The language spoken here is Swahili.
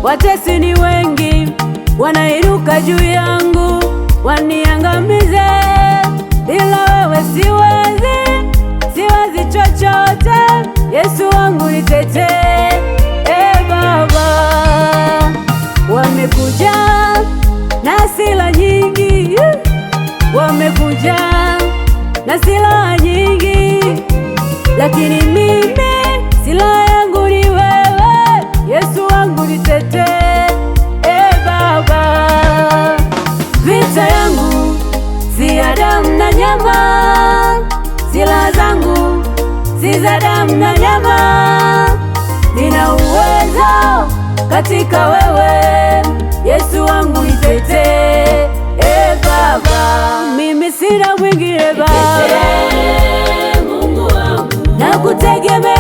Watesi ni wengi, wanainuka juu yangu waniangamize. Bila wewe siwezi chochote. Yesu wangu nitetee, Baba. Wamekuja na silaha nyingi, wamekuja na silaha nyingi, lakini mimi silaha yangu ni wewe. Yesu wangu nitetee, Baba. Vita yangu si ya damu na nyama, silaha zangu si za damu na nyama. Nina uwezo katika wewe, Yesu wangu nitetee, Baba. Mimi sina mwingine Baba, Mungu wangu nakutegemea